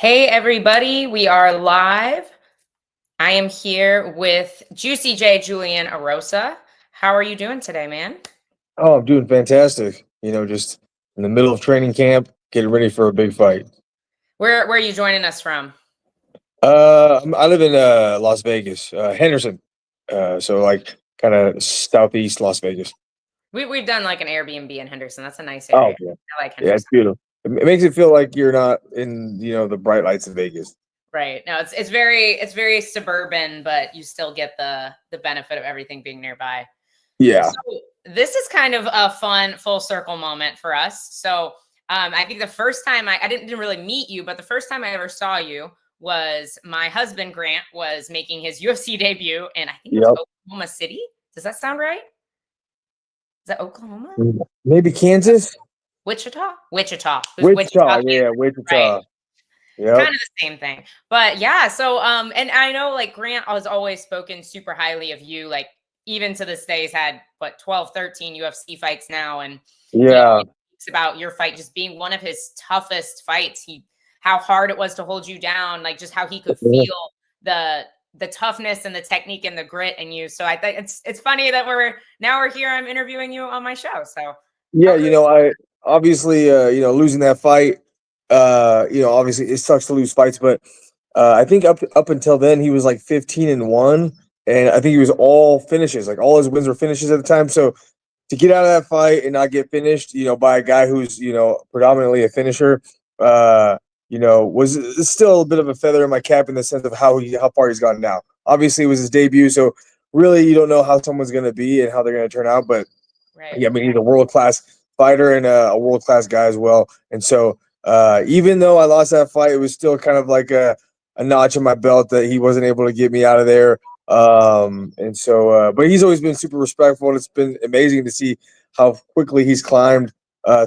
Hey, everybody, we are live. I am here with Juicy J Julian Erosa. How are you doing today, man? Oh, I'm doing fantastic. Just in the middle of training camp, getting ready for a big fight. Where are you joining us from? I live in Las Vegas, Henderson. So like kind of southeast Las Vegas. We've done like an Airbnb in Henderson. That's a nice Oh, area. yeah. I like Yeah, it's Henderson. beautiful. It makes it feel like you're not in, the bright lights of Vegas. Right. No, it's very suburban, but you still get the benefit of everything being nearby. Yeah. So this is kind of a fun full circle moment for us. So I think the first time I didn't really meet you, but the first time I ever saw you was my husband Grant was making his UFC debut, and I think it was Yep. Oklahoma City. Does that sound right? Is that Oklahoma? Maybe Kansas? Wichita? Wichita. It was Wichita. Wichita, Yeah, right? Wichita. Yep. Kind of the same thing. But yeah, so and I know like Grant has always spoken super highly of you, like even to this day he's had what 12, 13 UFC fights now. And Yeah. he speaks about your fight just being one of his toughest fights. How hard it was to hold you down, like just how he could feel the toughness and the technique and the grit in you. So I think it's funny that we're here. I'm interviewing you on my show. So Yeah, how cool. I obviously losing that fight, obviously it sucks to lose fights, but I think up until then he was like 15-1, and I think he was all finishes, like all his wins were finishes at the time. So to get out of that fight and not get finished, by a guy who's predominantly a finisher, was still a bit of a feather in my cap in the sense of how far he's gotten now. Obviously, it was his debut, so really you don't know how someone's going to be and how they're going to turn out, but Right. yeah, I mean, he's a world class fighter and a world class guy as well. And so, even though I lost that fight, it was still kind of like a notch in my belt that he wasn't able to get me out of there. But he's always been super respectful, and it's been amazing to see how quickly he's climbed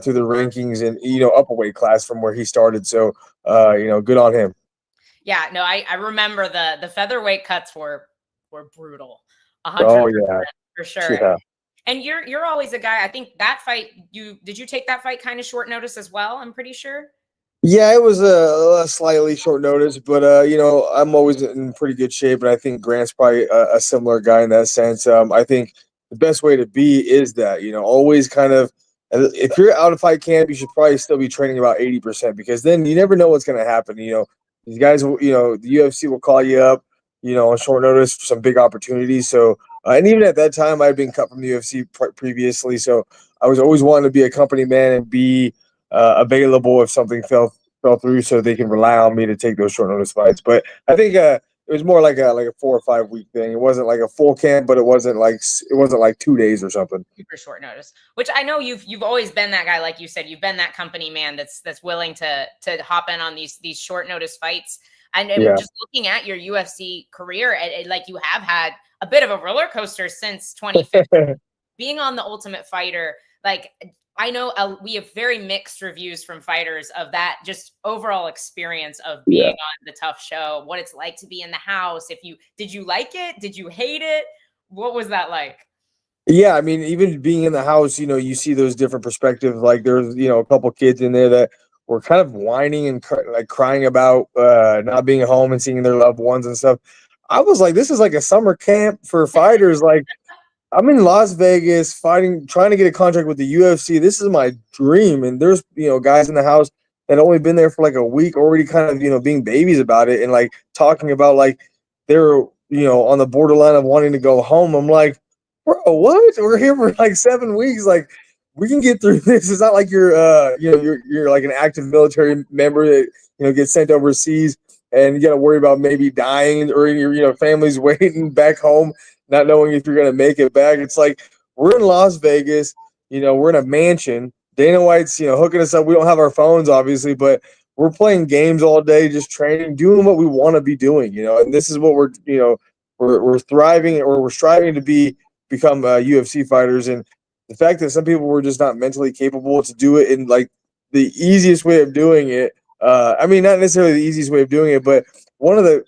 through the rankings and up a weight class from where he started. So, good on him. Yeah, no, I remember the featherweight cuts were brutal. Oh 100% yeah, for sure. yeah. And you're always a guy. I think that fight did you take that fight kind of short notice as well? I'm pretty sure. Yeah, it was a slightly short notice, but I'm always in pretty good shape, and I think Grant's probably a similar guy in that sense. I think the best way to be is that always kind of if you're out of fight camp, you should probably still be training about 80% because then you never know what's going to happen. These guys, the UFC will call you up, on short notice for some big opportunities. So, and even at that time, I'd been cut from the UFC previously, so I was always wanting to be a company man and be available if something fell through, so they can rely on me to take those short notice fights. But I think it was more like a 4 or 5 week thing. It wasn't like a full camp, but it wasn't like 2 days or something. Super short notice. Which I know you've always been that guy, like you said, you've been that company man that's willing to hop in on these short notice fights. And Yeah. just looking at your UFC career, like you have had a bit of a roller coaster since 2015. Being on the Ultimate Fighter, like I know we have very mixed reviews from fighters of that just overall experience of being Yeah. on the TUF Show, what it's like to be in the house. Did you like it? Did you hate it? What was that like? Yeah, I mean, even being in the house, you see those different perspectives. Like there's, a couple kids in there that were kind of whining and like crying about not being at home and seeing their loved ones and stuff. I was like, this is like a summer camp for fighters. Like I'm in Las Vegas fighting, trying to get a contract with the UFC. This is my dream. And there's, guys in the house that only been there for like a week, already kind of, being babies about it and like talking about like they're, on the borderline of wanting to go home. I'm like, bro, what? We're here for like 7 weeks. Like we can get through this. It's not like you're like an active military member that, gets sent overseas and you got to worry about maybe dying or your family's waiting back home not knowing if you're going to make it back. It's like we're in Las Vegas, we're in a mansion. Dana White's, hooking us up. We don't have our phones, obviously, but we're playing games all day, just training, doing what we want to be doing, and this is what we're thriving or we're striving to become UFC fighters. And the fact that some people were just not mentally capable to do it in like the easiest way of doing it. I mean, not necessarily the easiest way of doing it, but one of the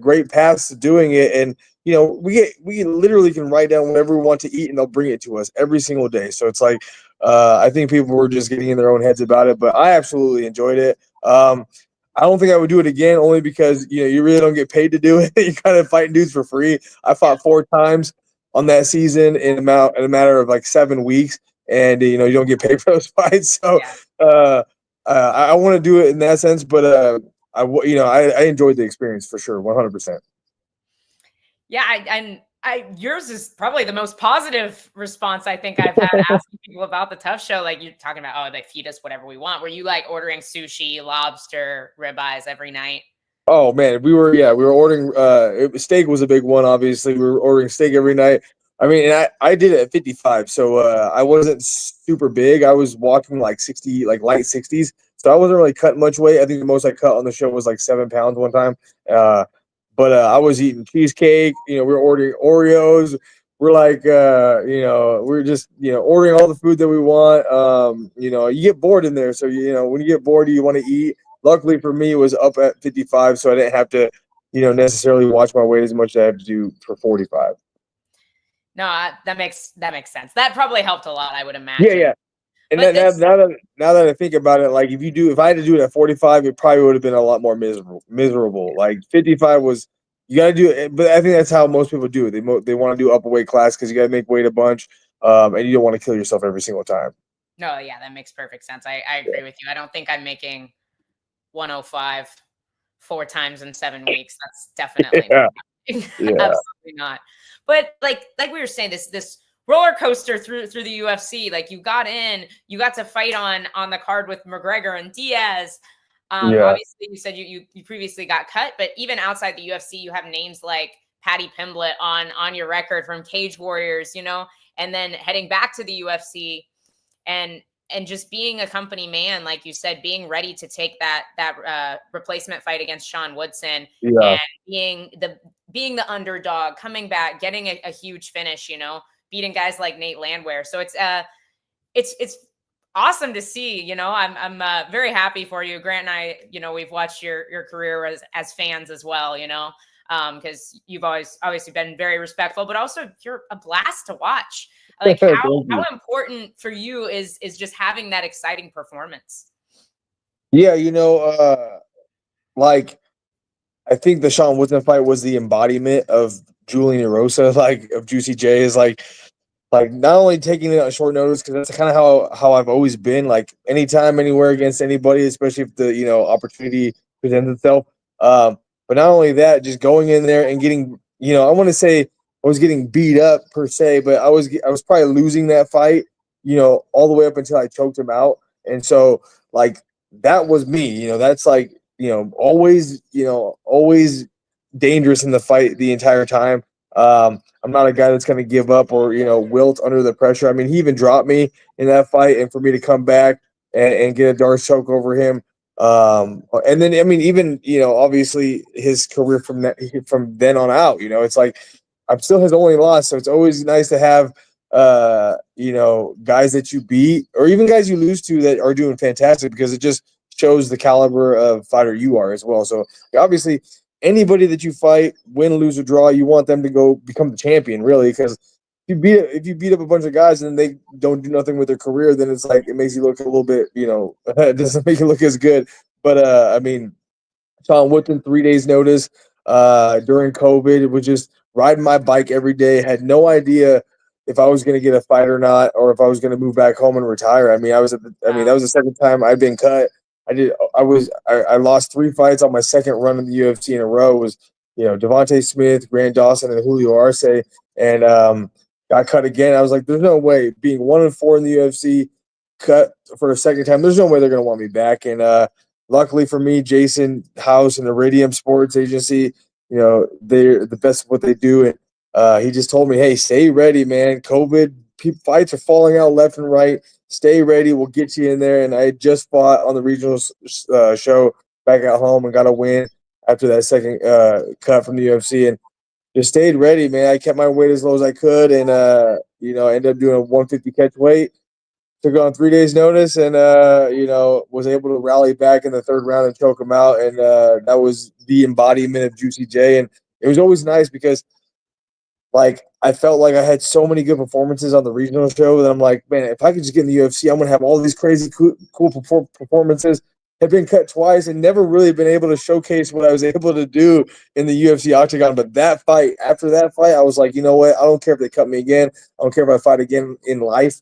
great paths to doing it. And we literally can write down whatever we want to eat and they'll bring it to us every single day. So it's like I think people were just getting in their own heads about it, but I absolutely enjoyed it. I don't think I would do it again, only because you really don't get paid to do it. You're kind of fighting dudes for free. I fought 4 times on that season in a matter of like 7 weeks, and you don't get paid for those fights. So Yeah. I want to do it in that sense, but I enjoyed the experience for sure, 100%. Yeah, yours is probably the most positive response I think I've had asking people about the TUF Show. Like you're talking about, oh, they feed us whatever we want. Were you like ordering sushi, lobster, ribeyes every night? Oh man, we were ordering steak was a big one, obviously. We were ordering steak every night. I mean, and I did it at 55, so I wasn't super big. I was walking like 60, like light 60s. So I wasn't really cutting much weight. I think the most I cut on the show was like 7 pounds one time. But I was eating cheesecake, we were ordering Oreos. We're like we're just, ordering all the food that we want. You get bored in there. So when you get bored, you want to eat. Luckily for me, it was up at 55, so I didn't have to, necessarily watch my weight as much as I had to do for 45. No, that makes sense. That probably helped a lot, I would imagine. Yeah. And now that I think about it, like if I had to do it at 45, it probably would have been a lot more miserable. Like 55 was, you got to do it, but I think that's how most people do it. They want to do upper weight class because you got to make weight a bunch, and you don't want to kill yourself every single time. No, yeah, that makes perfect sense. I agree with you. I don't think I'm making 105 4 times in 7 weeks. That's definitely not absolutely not. But like we were saying, this roller coaster through the UFC. Like you got to fight on the card with McGregor and Diaz. Obviously, you said you previously got cut, but even outside the UFC, you have names like Paddy Pimblett on your record from Cage Warriors, and then heading back to the UFC and just being a company man, like you said, being ready to take that replacement fight against Sean Woodson, and being the underdog, coming back, getting a huge finish, beating guys like Nate Landwehr. So it's awesome to see. I'm very happy for you. Grant and I, we've watched your career as fans as well. Because you've always obviously been very respectful, but also you're a blast to watch. Like how important for you is just having that exciting performance? Yeah, like I think the Sean Woodson fight was the embodiment of Julian Erosa, like of Juicy J, is like not only taking it on short notice, because that's kind of how I've always been, like anytime, anywhere against anybody, especially if the opportunity presents itself. But not only that, just going in there and getting, I want to say I was getting beat up per se, but I was probably losing that fight, all the way up until I choked him out. And so like that was me, that's like, always dangerous in the fight the entire time. I'm not a guy that's going to give up or, wilt under the pressure. I mean, he even dropped me in that fight, and for me to come back and get a Darce choke over him. And then, I mean, even, obviously his career from then on out, it's like, I'm still his only loss. So it's always nice to have, guys that you beat or even guys you lose to that are doing fantastic, because it just shows the caliber of fighter you are as well. So obviously anybody that you fight, win, lose, or draw, you want them to go become the champion, really, because if you beat up a bunch of guys and they don't do nothing with their career, then it's like it makes you look a little bit, it doesn't make you look as good. But I mean, Sean Woodson, 3 days notice during COVID, was just riding my bike every day. Had no idea if I was going to get a fight or not, or if I was going to move back home and retire. I mean, that was the second time I'd been cut. I lost 3 fights on my second run in the UFC in a row. It was, Devontae Smith, Grant Dawson, and Julio Arce, and got cut again. I was like, there's no way, being 1-4 in the UFC, cut for a second time, there's no way they're going to want me back. And luckily for me, Jason House and Iridium Sports Agency, they're the best at what they do. And he just told me, hey, stay ready, man. COVID fights are falling out left and right. Stay ready. We'll get you in there. And I just fought on the regional show back at home and got a win after that second cut from the UFC. And just stayed ready, man. I kept my weight as low as I could, and ended up doing a 150 catch weight. Took it on 3 days notice, and was able to rally back in the third round and choke him out. And that was the embodiment of Juicy J. And it was always nice because, like, I felt like I had so many good performances on the regional show that I'm like, man, if I could just get in the UFC, I'm gonna have all these crazy cool performances. had been cut twice and never really been able to showcase what I was able to do in the UFC octagon. But that fight, after that fight, I was like, you know what? I don't care if they cut me again. I don't care if I fight again in life.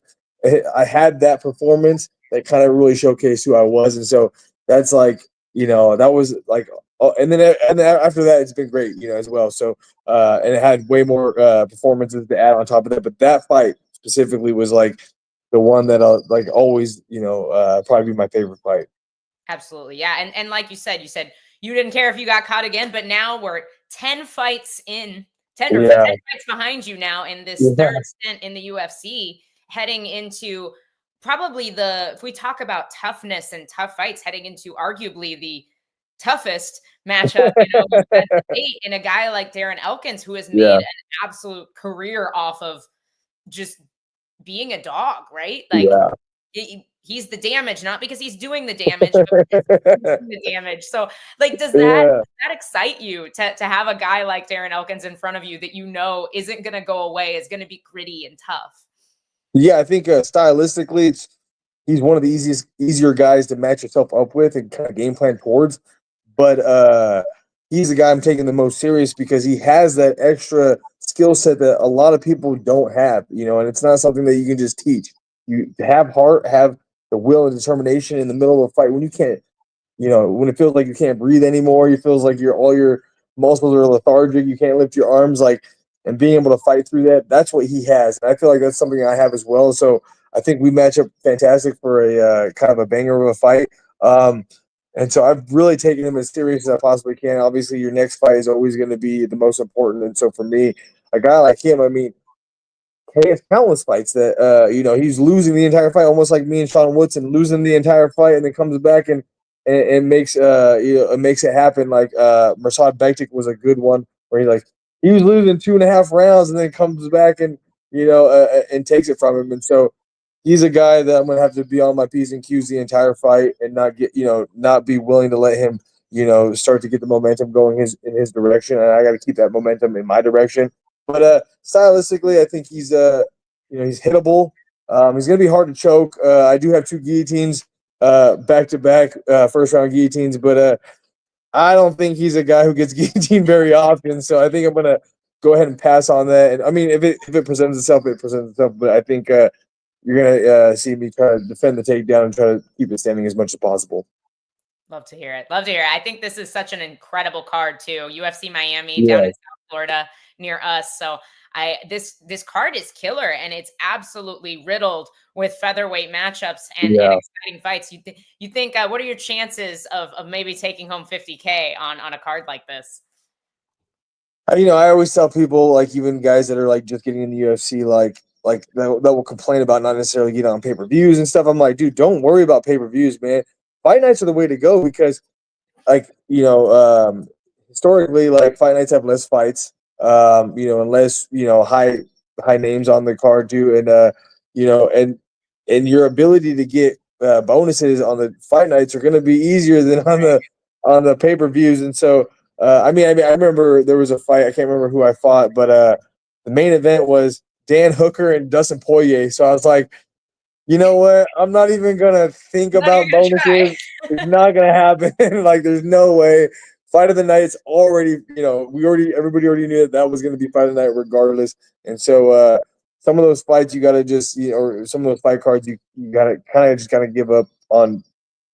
I had that performance that kind of really showcased who I was. And so that's like, that was like, oh, and then after that, it's been great, as well. So, and it had way more performances to add on top of that. But that fight specifically was like the one that I'll like always, probably be my favorite fight. Absolutely. Yeah. And like you said you didn't care if you got caught again, but now we're 10 fights in, 10 or 10 Yeah. fights behind you now in this third stint in the UFC, heading into probably if we talk about toughness and tough fights, heading into arguably the toughest matchup, in a guy like Darren Elkins, who has made an absolute career off of just being a dog, right? Like, he's the damage, not because he's doing the damage, but because he's doing the damage. So, like, does that excite you to have a guy like Darren Elkins in front of you that isn't going to go away, is going to be gritty and tough? Yeah, I think stylistically, he's one of the easier guys to match yourself up with and kind of game plan towards. But he's the guy I'm taking the most serious because he has that extra skill set that a lot of people don't have, and it's not something that you can just teach. You have heart, have the will and determination in the middle of a fight when you can't, when it feels like you can't breathe anymore, it feels like all your muscles are lethargic, you can't lift your arms, and being able to fight through that, that's what he has. And I feel like that's something I have as well. So I think we match up fantastic for a kind of a banger of a fight. And so I've really taken him as serious as I possibly can. Obviously, your next fight is always going to be the most important. And so for me, a guy like him, I mean, he has countless fights that he's losing the entire fight, almost like me and Sean Woodson, losing the entire fight and then comes back and makes makes it happen. Like Mirsad Bektik was a good one where he was losing 2.5 rounds and then comes back and and takes it from him. And so he's a guy that I'm gonna have to be on my P's and Q's the entire fight and not be willing to let him start to get the momentum going in his direction, and I got to keep that momentum in my direction. But stylistically, I think he's he's hittable. He's gonna be hard to choke. I do have 2 guillotines back to back first round guillotines, but I don't think he's a guy who gets guillotined very often. So I think I'm gonna go ahead and pass on that. And I mean, if it presents itself, it presents itself. But I think you're gonna see me try to defend the takedown and try to keep it standing as much as possible. Love to hear it. Love to hear it. I think this is such an incredible card too. UFC Miami down in South Florida near us. So this card is killer, and it's absolutely riddled with featherweight matchups and exciting fights. You think what are your chances of maybe taking home 50K on a card like this? I always tell people, like, even guys that are like just getting in the UFC, like that will complain about not necessarily getting on pay-per-views and stuff. I'm like, dude, don't worry about pay-per-views, man. Fight nights are the way to go because, like, historically, like, fight nights have less fights, and less, high names on the card too, and and your ability to get bonuses on the fight nights are going to be easier than on the pay-per-views. And so I remember there was a fight, I can't remember who I fought, but the main event was Dan Hooker and Dustin Poirier. So I was like, you know what? I'm not even gonna think about bonuses. It's not gonna happen. Like, there's no way. Fight of the night's already, everybody already knew that was gonna be fight of the night regardless. And so some of those fights you gotta just, or some of those fight cards you gotta kind of give up on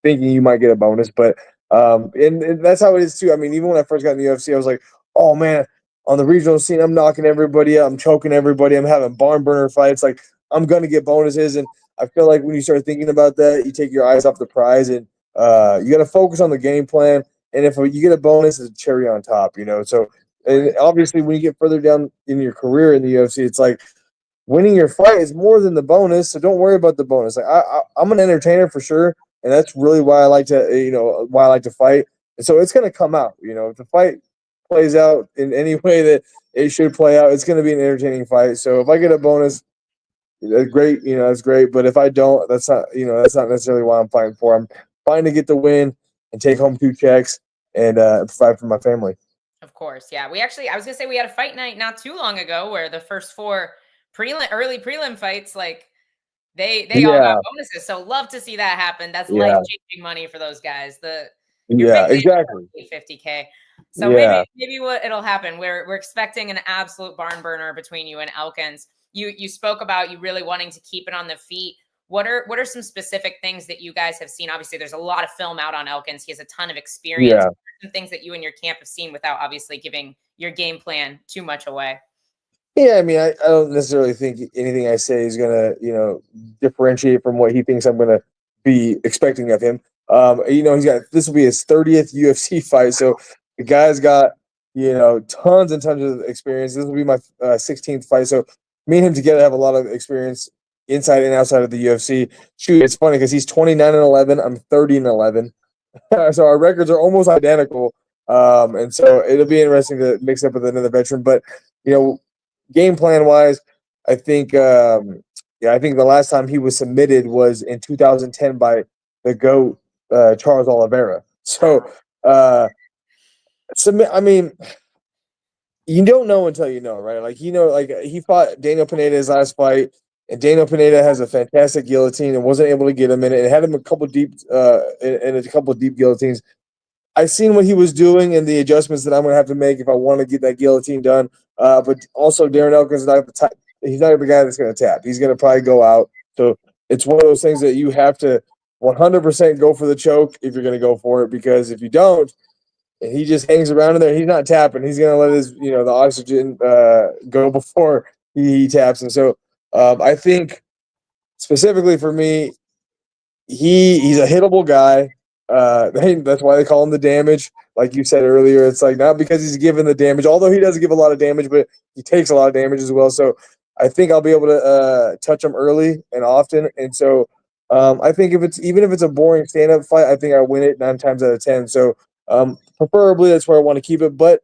thinking you might get a bonus. But and that's how it is too. I mean, even when I first got in the UFC, I was like, oh man, on the regional scene, I'm knocking everybody up, I'm choking everybody, I'm having barn burner fights. Like, I'm gonna get bonuses. And I feel like when you start thinking about that, you take your eyes off the prize, and you got to focus on the game plan. And if you get a bonus, it's a cherry on top, So, and obviously, when you get further down in your career in the UFC, it's like winning your fight is more than the bonus. So don't worry about the bonus. Like, I'm an entertainer for sure, and that's really why I like to fight. And so it's gonna come out. If the fight plays out in any way that it should play out, it's gonna be an entertaining fight. So if I get a bonus, that's great, that's great. But if I don't, that's not necessarily why I'm fighting for. I'm fighting to get the win and take home 2 checks and provide for my family. Of course, yeah. I was gonna say we had a fight night not too long ago where the first 4 early prelim fights, like, They all got bonuses. So love to see that happen. That's life-changing money for those guys. Your big exactly. 50K. So maybe what it'll happen. We're expecting an absolute barn burner between you and Elkins. You spoke about you really wanting to keep it on the feet. What are some specific things that you guys have seen? Obviously, there's a lot of film out on Elkins. He has a ton of experience. Yeah. What are some things that you and your camp have seen without obviously giving your game plan too much away? Yeah, I mean, I don't necessarily think anything I say is gonna, differentiate from what he thinks I'm gonna be expecting of him. This will be his 30th UFC fight, so the guy's got tons and tons of experience. This will be my 16th fight, so me and him together have a lot of experience inside and outside of the UFC. Shoot, it's funny because he's 29-11, I'm 30-11, so our records are almost identical. And so it'll be interesting to mix up with another veteran, but game plan wise, I think I think the last time he was submitted was in 2010 by the GOAT Charles Oliveira. So I mean, you don't know until you know, right? Like he fought Daniel Pineda his last fight, and Daniel Pineda has a fantastic guillotine and wasn't able to get him in it. It had him a couple deep in a couple deep guillotines. I seen what he was doing and the adjustments that I'm going to have to make if I want to get that guillotine done. But also, Darren Elkins is not the type. He's not the guy that's going to tap. He's going to probably go out. So it's one of those things that you have to 100% go for the choke if you're going to go for it. Because if you don't, and he just hangs around in there, he's not tapping. He's going to let his the oxygen go before he taps. And so I think specifically for me, he's a hittable guy. That's why they call him the damage. Like you said earlier, it's like not because he's given the damage, although he doesn't give a lot of damage, but he takes a lot of damage as well. So I think I'll be able to touch him early and often. And so I think if it's a boring stand-up fight, I think I win it 9 times out of 10. So preferably that's where I want to keep it. But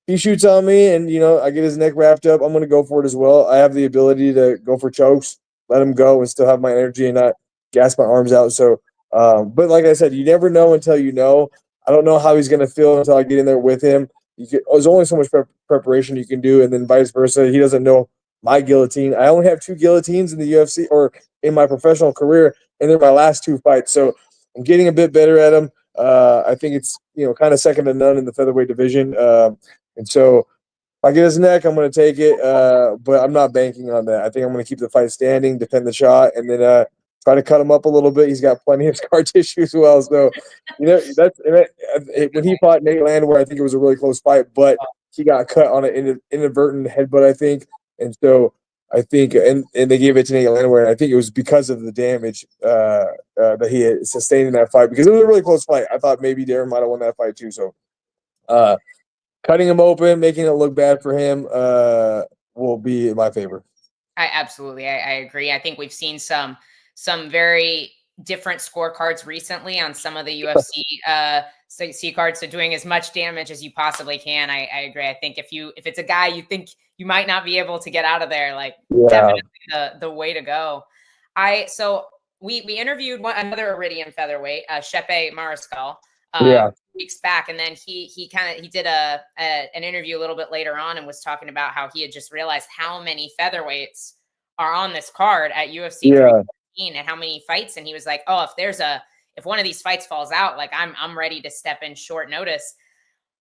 if he shoots on me and I get his neck wrapped up, I'm going to go for it as well. I have the ability to go for chokes, let him go, and still have my energy and not gas my arms out. So. But like I said, you never know until you know. I don't know how he's going to feel until I get in there with him. There's only so much preparation you can do, and then vice versa. He doesn't know my guillotine. I only have 2 guillotines in the UFC or in my professional career, and they're my last 2 fights. So I'm getting a bit better at them. I think it's kind of second to none in the featherweight division. And so if I get his neck, I'm going to take it, but I'm not banking on that. I think I'm going to keep the fight standing, defend the shot, and then try to cut him up a little bit. He's got plenty of scar tissue as well. So, when he fought Nate Landwehr, I think it was a really close fight, but he got cut on an inadvertent headbutt, I think. And so I think, and they gave it to Nate Landwehr, and I think it was because of the damage that he had sustained in that fight, because it was a really close fight. I thought maybe Darren might have won that fight too. So cutting him open, making it look bad for him will be in my favor. I agree. I think we've seen some very different scorecards recently on some of the UFC C cards. So doing as much damage as you possibly can. I agree. I think if it's a guy you think you might not be able to get out of there, definitely the way to go. We interviewed another Iridium featherweight, Shepe Mariscal, weeks back, and then he did an interview a little bit later on and was talking about how he had just realized how many featherweights are on this card at UFC 315 and how many fights, and he was like, oh, if one of these fights falls out, I'm ready to step in short notice.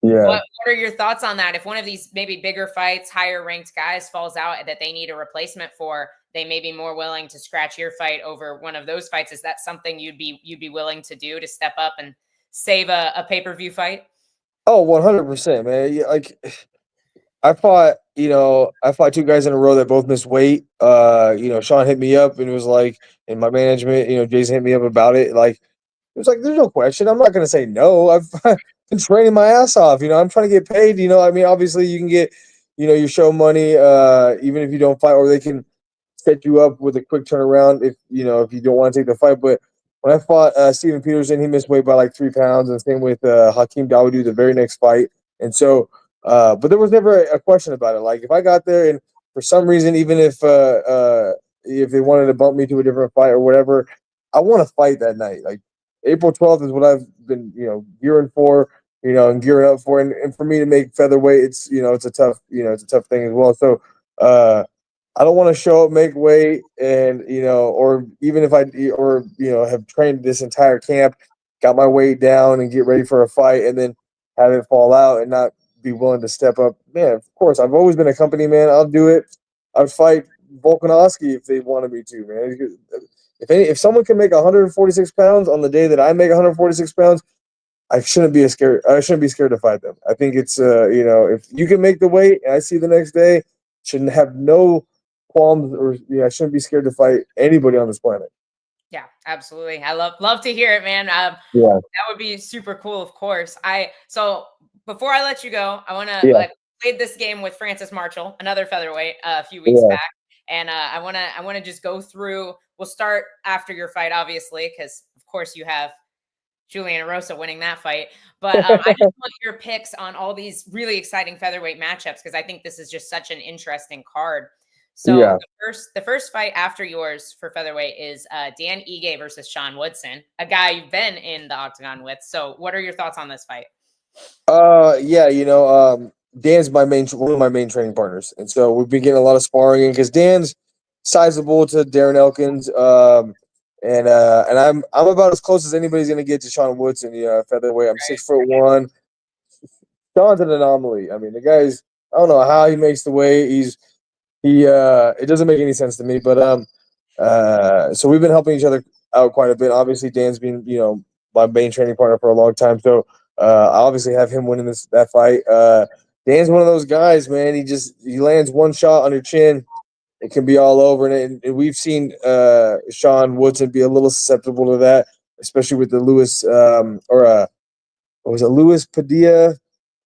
What are your thoughts on that? If one of these maybe bigger fights, higher ranked guys falls out that they need a replacement for, they may be more willing to scratch your fight over one of those fights. Is that something you'd be willing to do, to step up and save a pay-per-view fight? Oh, 100%, man. I fought 2 guys in a row that both missed weight. Sean hit me up and it was like, and my management, Jason hit me up about it. It was like, there's no question. I'm not going to say no. I've been training my ass off. I'm trying to get paid. Obviously you can get, your show money, even if you don't fight, or they can set you up with a quick turnaround if you don't want to take the fight. But when I fought Steven Peterson, he missed weight by 3 pounds, and same with Hakeem Dawodu the very next fight. And so, but there was never a question about it. If I got there and for some reason, even if they wanted to bump me to a different fight or whatever, I want to fight that night. April 12th is what I've been, gearing for, and gearing up for. And for me to make featherweight, it's a tough thing as well. So, I don't want to show up, make weight, and or even if I have trained this entire camp, got my weight down, and get ready for a fight, and then have it fall out and not be willing to step up. Man, of course, I've always been a company man. I'll do it. I'd fight Volkanovski if they wanted me to, man. If someone can make 146 pounds on the day that I make 146 pounds, I shouldn't be scared. I shouldn't be scared to fight them. I think it's if you can make the weight, and I see the next day, shouldn't have no qualms, or I shouldn't be scared to fight anybody on this planet. Yeah, absolutely. I love to hear it, man. Yeah, that would be super cool. Of course. So before I let you go, I want to yeah, played this game with Francis Marshall, another featherweight, a few weeks yeah. back, and I want to just go through. We'll start after your fight, obviously, because of course you have Julian Erosa winning that fight. But I just want your picks on all these really exciting featherweight matchups because I think this is just such an interesting card. So Yeah. the first fight after yours for featherweight is Dan Ige versus Sean Woodson, a guy you've been in the octagon with. So what are your thoughts on this fight? Yeah, Dan's one of my main training partners, and so we've been getting a lot of sparring in because Dan's sizable to Darren Elkins, and I'm about as close as anybody's gonna get to Sean Woodson. Featherweight. I'm 6'1". Sean's an anomaly. I mean, the guy's I don't know how he makes the weight. It doesn't make any sense to me, but so we've been helping each other out quite a bit. Obviously, Dan's been my main training partner for a long time, so I obviously have him winning that fight. Dan's one of those guys, man. He lands one shot on your chin, it can be all over, and we've seen Sean Woodson be a little susceptible to that, especially with the Lewis what was it, Lewis Padilla? I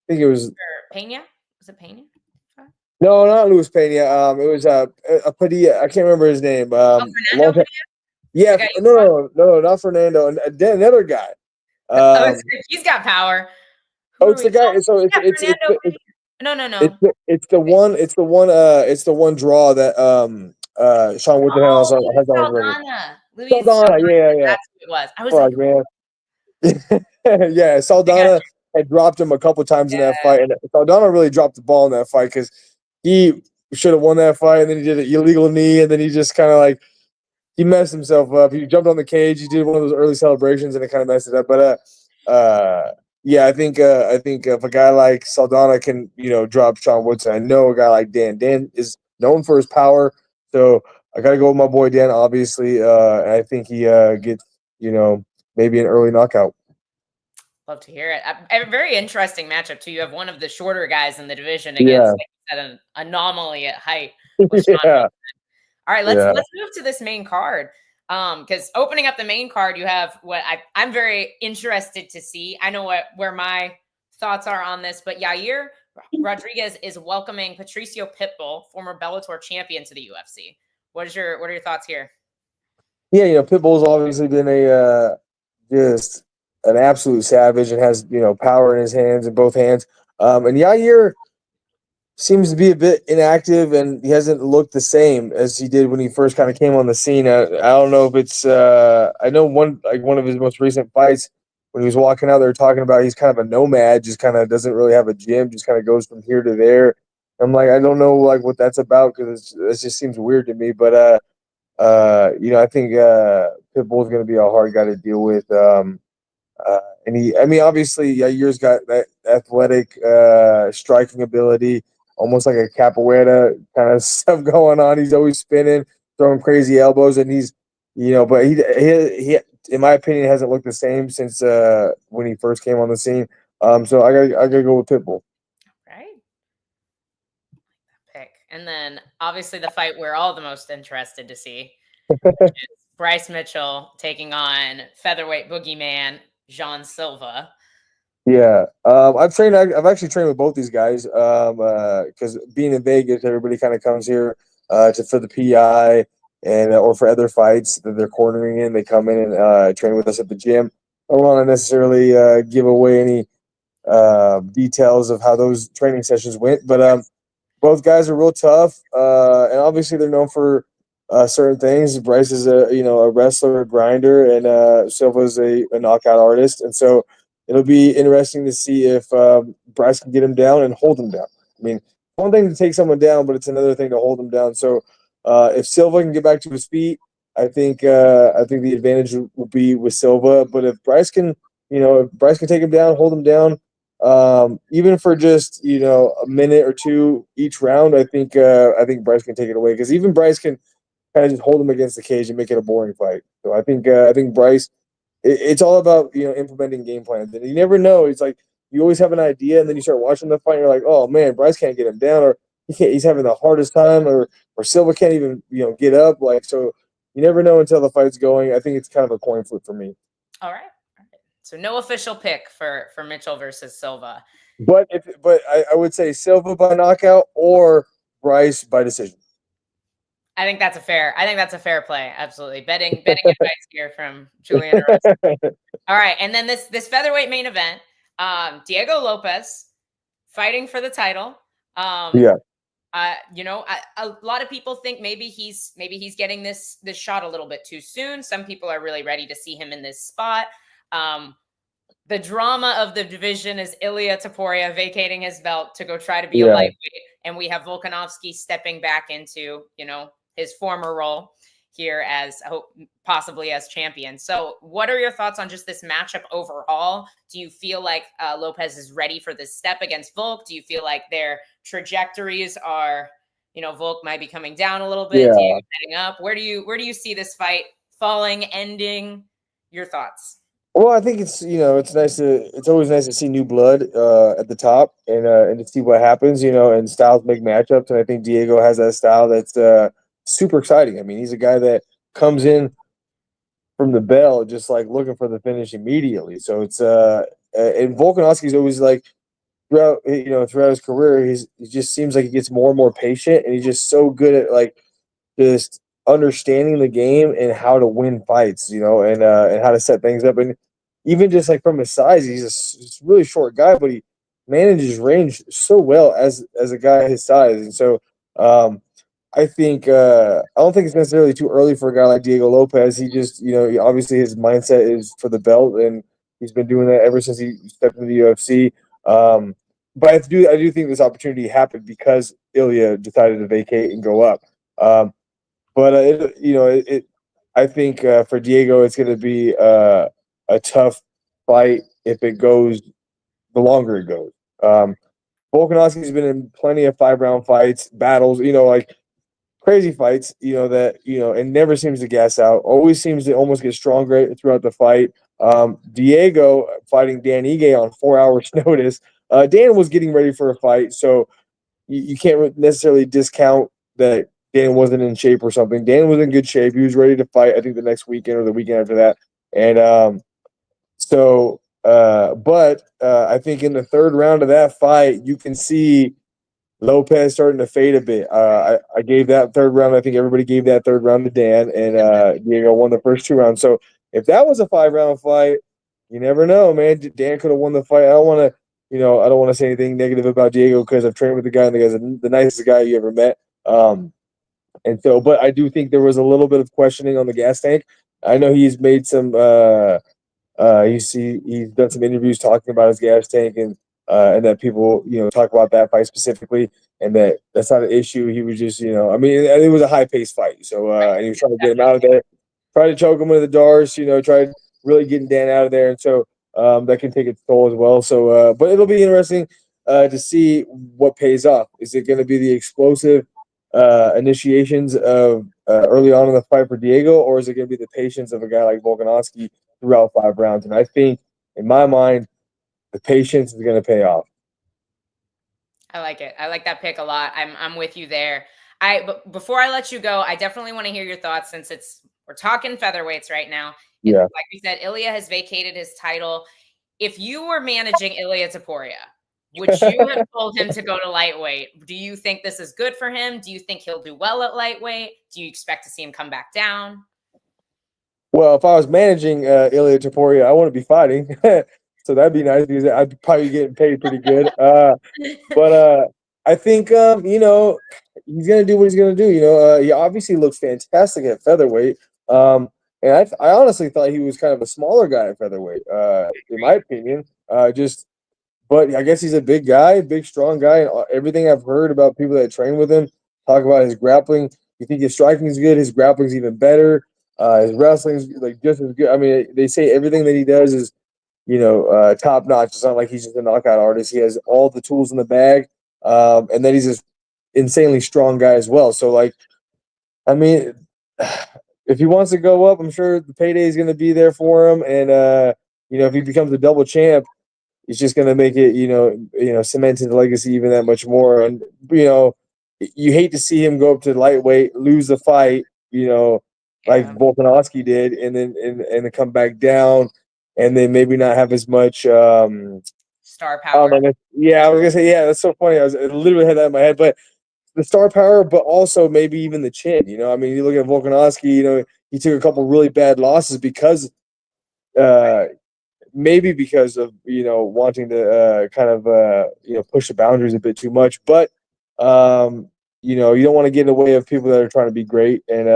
think it was. Pena? Was it Pena? No, not Luis Pena. It was a Padilla. I can't remember his name. A long time. Yeah, no, not Fernando. And another guy. He's got power. It's the guy. So No. it's the one. It's the one. It's the one draw that Sean Woodson has on his record. Saldana. Yeah. That's what it was. I was Fuck, man. Yeah, Saldana had dropped him a couple times in that fight, and Saldana really dropped the ball in that fight because he should have won that fight, and then he did an illegal knee, and then he just kind of like he messed himself up. He jumped on the cage. He did one of those early celebrations, and it kind of messed it up. But yeah, I think if a guy like Saldana can drop Sean Woodson, I know a guy like Dan. Dan is known for his power, so I got to go with my boy Dan. Obviously, and I think he gets maybe an early knockout. Love to hear it. A very interesting matchup too. You have one of the shorter guys in the division against like you said, an anomaly at height. Yeah. All right, let's move to this main card. Because opening up the main card, you have what I'm very interested to see. I know where my thoughts are on this, but Yair Rodriguez is welcoming Patricio Pitbull, former Bellator champion, to the UFC. What are your thoughts here? Yeah, Pitbull's obviously been a just an absolute savage and has power in his hands, in both hands. And Yair seems to be a bit inactive, and he hasn't looked the same as he did when he first kind of came on the scene. I don't know if it's I know one of his most recent fights when he was walking out there talking about he's kind of a nomad, just kind of doesn't really have a gym, just kind of goes from here to there. I'm like, I don't know what that's about because it just seems weird to me. But I think Pitbull's going to be a hard guy to deal with. Obviously, Yair's got that athletic striking ability, almost like a capoeira kind of stuff going on. He's always spinning, throwing crazy elbows, and but he in my opinion, hasn't looked the same since when he first came on the scene. So I gotta go with Pitbull. Right. Pick. And then obviously the fight we're all the most interested to see is Bryce Mitchell taking on featherweight boogeyman Jean Silva. Yeah, I've actually trained with both these guys because being in Vegas, everybody kind of comes here for the PI and or for other fights that they're cornering in. They come in and train with us at the gym. I don't want to necessarily give away any details of how those training sessions went, but both guys are real tough, and obviously they're known for certain things. Bryce is a wrestler, a grinder, and Silva's a knockout artist, and so it'll be interesting to see if Bryce can get him down and hold him down. I mean, one thing to take someone down, but it's another thing to hold them down. So if Silva can get back to his feet, I think the advantage will be with Silva. But if Bryce can, if Bryce can take him down, hold him down, even for just a minute or two each round, I think Bryce can take it away because even Bryce can kind of just hold him against the cage and make it a boring fight. So I think Bryce, it's all about implementing game plans, and you never know. It's like you always have an idea, and then you start watching the fight, and you're like, oh man, Bryce can't get him down, or he can't. He's having the hardest time, or Silva can't even get up. Like so, you never know until the fight's going. I think it's kind of a coin flip for me. All right. So no official pick for Mitchell versus Silva. But I would say Silva by knockout or Bryce by decision. I think that's a fair play. Absolutely. Betting advice here from Julian Erosa. All right. And then this featherweight main event, Diego Lopes fighting for the title. Yeah. A lot of people think maybe he's getting this shot a little bit too soon. Some people are really ready to see him in this spot. The drama of the division is Ilia Topuria vacating his belt to go try to be a lightweight, and we have Volkanovski stepping back into his former role here as possibly as champion. So what are your thoughts on just this matchup overall? Do you feel like Lopez is ready for this step against Volk? Do you feel like their trajectories are, Volk might be coming down a little bit, Diego heading up? Where do you see this fight falling, ending? Your thoughts? Well, I think it's it's always nice to see new blood at the top and to see what happens, and styles make matchups, and I think Diego has that style that's super exciting. I mean, he's a guy that comes in from the bell just like looking for the finish immediately. So it's and Volkanovski's always like throughout his career, he just seems like he gets more and more patient, and he's just so good at like just understanding the game and how to win fights, and how to set things up. And even just like from his size, he's a really short guy, but he manages range so well as a guy his size. And so I think I don't think it's necessarily too early for a guy like Diego Lopez. He just obviously his mindset is for the belt, and he's been doing that ever since he stepped into the UFC. But I do think this opportunity happened because Ilya decided to vacate and go up. But I think for Diego, it's going to be a tough fight if it goes the longer it goes. Volkanovski's been in plenty of 5-round fights, battles, like crazy fights, and never seems to gas out. Always seems to almost get stronger throughout the fight. Diego fighting Dan Ige on 4 hours notice. Dan was getting ready for a fight, so you can't necessarily discount that Dan wasn't in shape or something. Dan was in good shape. He was ready to fight, I think, the next weekend or the weekend after that. And but I think in the third round of that fight, you can see Lopez starting to fade a bit. I gave that third round. I think everybody gave that third round to Dan, and Diego won the first 2 rounds. So if that was a 5-round fight, you never know, man. Dan could have won the fight. I don't want to say anything negative about Diego because I've trained with the guy, and the guy's the nicest guy you ever met. And so, but I do think there was a little bit of questioning on the gas tank. I know he's made some. He's done some interviews talking about his gas tank and that people talk about that fight specifically, and that's not an issue. He was just I mean it was a high paced fight, so and he was trying to get him out of there, try to choke him into the Dars, tried really getting Dan out of there, and so that can take its toll as well. So, but it'll be interesting to see what pays off. Is it going to be the explosive initiations of early on in the fight for Diego, or is it going to be the patience of a guy like Volkanovski throughout 5 rounds? And I think, in my mind, the patience is going to pay off. I like it. I like that pick a lot. I'm with you there. But before I let you go, I definitely want to hear your thoughts since we're talking featherweights right now. Yeah. Like we said, Ilya has vacated his title. If you were managing Ilya Topuria, would you have told him to go to lightweight? Do you think this is good for him? Do you think he'll do well at lightweight? Do you expect to see him come back down? Well, if I was managing Ilya Topuria, I wouldn't be fighting. So that'd be nice because I'd probably be getting paid pretty good. But I think he's gonna do what he's gonna do. He obviously looks fantastic at featherweight. And I honestly thought he was kind of a smaller guy at featherweight, in my opinion. Just but I guess he's a big guy, big strong guy. And everything I've heard about people that train with him talk about his grappling. You think his striking is good, his grappling's even better. His wrestling's like just as good. I mean, they say everything that he does is top notch. It's not like he's just a knockout artist. He has all the tools in the bag, and then he's this insanely strong guy as well. So like, I mean, if he wants to go up, I'm sure the payday is going to be there for him. And if he becomes a double champ, it's just going to make it, cement his legacy even that much more. And you hate to see him go up to lightweight, lose the fight, like Volkanovski did, and then come back down, and then maybe not have as much star power. Yeah, I was gonna say, yeah, that's so funny. I literally had that in my head, but the star power, but also maybe even the chin. I mean, you look at Volkanovski. He took a couple really bad losses because, maybe because of wanting to kind of push the boundaries a bit too much. But you don't want to get in the way of people that are trying to be great. And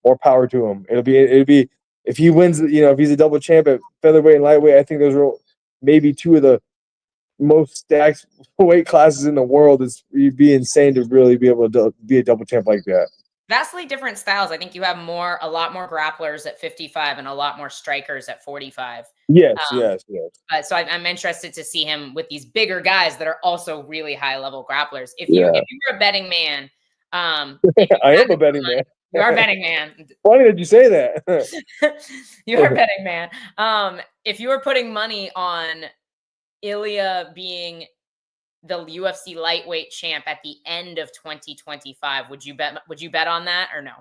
more power to him. It'll be if he wins. If he's a double champ at featherweight and lightweight, I think those are maybe two of the most stacked weight classes in the world. It'd be insane to really be able to be a double champ like that. Vastly different styles. I think you have a lot more grapplers at 55 and a lot more strikers at 45. Yes. So I'm interested to see him with these bigger guys that are also really high level grapplers. If you were a betting man, I am a betting man. You are a betting man. Funny that you say that. You are a betting man. If you were putting money on Ilya being the UFC lightweight champ at the end of 2025, would you bet on that or no?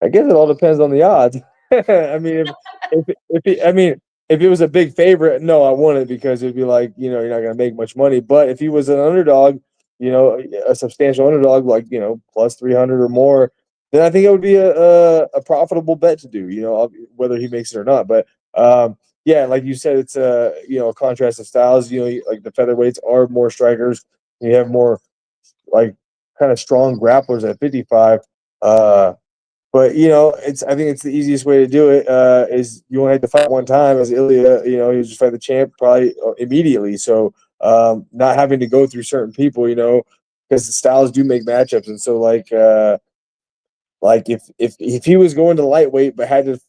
I guess it all depends on the odds. I mean, if it was a big favorite, no, I wouldn't, because it'd be like, you're not going to make much money. But if he was an underdog, a substantial underdog, like, plus 300 or more, then I think it would be a profitable bet to do, whether he makes it or not. But yeah, like you said, it's a contrast of styles. Like the featherweights are more strikers. You have more like kind of strong grapplers at 55. But I think it's the easiest way to do it. Is you only have to fight one time. As Ilya, you just fight the champ probably immediately. So not having to go through certain people, because the styles do make matchups. And so like if he was going to lightweight but had to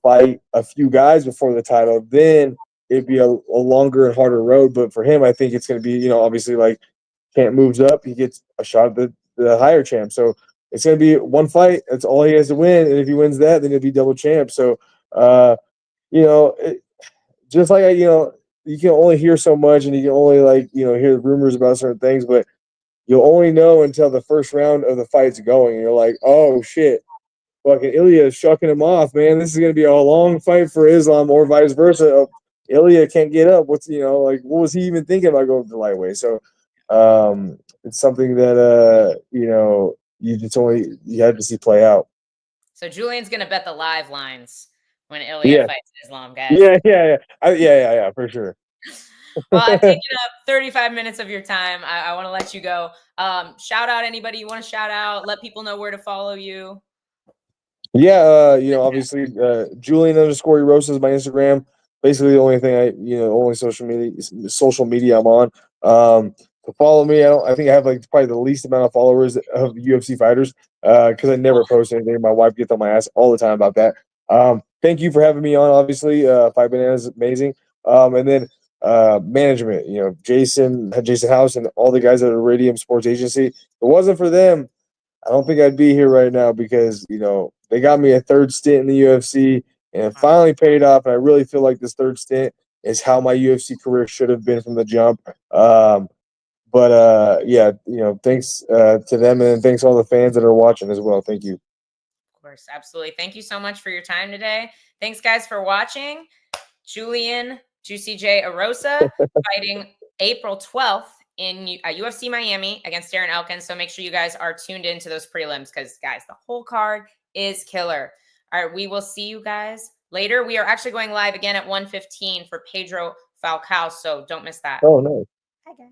fight a few guys before the title, then it'd be a longer and harder road. But for him, I think it's going to be obviously, like, champ moves up, he gets a shot at the higher champ. So it's going to be one fight. That's all he has to win. And if he wins that, then he'll be double champ. So, just like, you can only hear so much, and you can only hear rumors about certain things, but you'll only know until the first round of the fight's going. And you're like, oh shit, fucking Ilya is shucking him off, man. This is going to be a long fight for Islam, or vice versa. Oh, Ilya can't get up. What was he even thinking about going to lightweight? So, it's something that you have to see play out. So Julian's gonna bet the live lines when Ilya fights Islam, guys. Yeah, for sure. Well, I've taken up 35 minutes of your time. I want to let you go. Shout out anybody you want to shout out. Let people know where to follow you. Yeah, obviously, Julian _Erosa is my Instagram. Basically, the only thing only social media I'm on. To follow me, I think I have probably the least amount of followers of UFC fighters, because I never post anything. My wife gets on my ass all the time about that. Thank you for having me on. Obviously, Five Bananas is amazing. And then management, Jason House, and all the guys at Iridium Sports Agency. If it wasn't for them, I don't think I'd be here right now, because they got me a third stint in the UFC, and it finally paid off. And I really feel like this third stint is how my UFC career should have been from the jump. But yeah, thanks to them, and thanks to all the fans that are watching as well. Thank you. Of course, absolutely. Thank you so much for your time today. Thanks, guys, for watching. Julian Juicy J Erosa fighting April 12th in UFC Miami against Darren Elkins. So make sure you guys are tuned into those prelims, because, guys, the whole card is killer. All right, we will see you guys later. We are actually going live again at 1:15 for Pedro Falcao, so don't miss that. Oh, no. Hi, guys.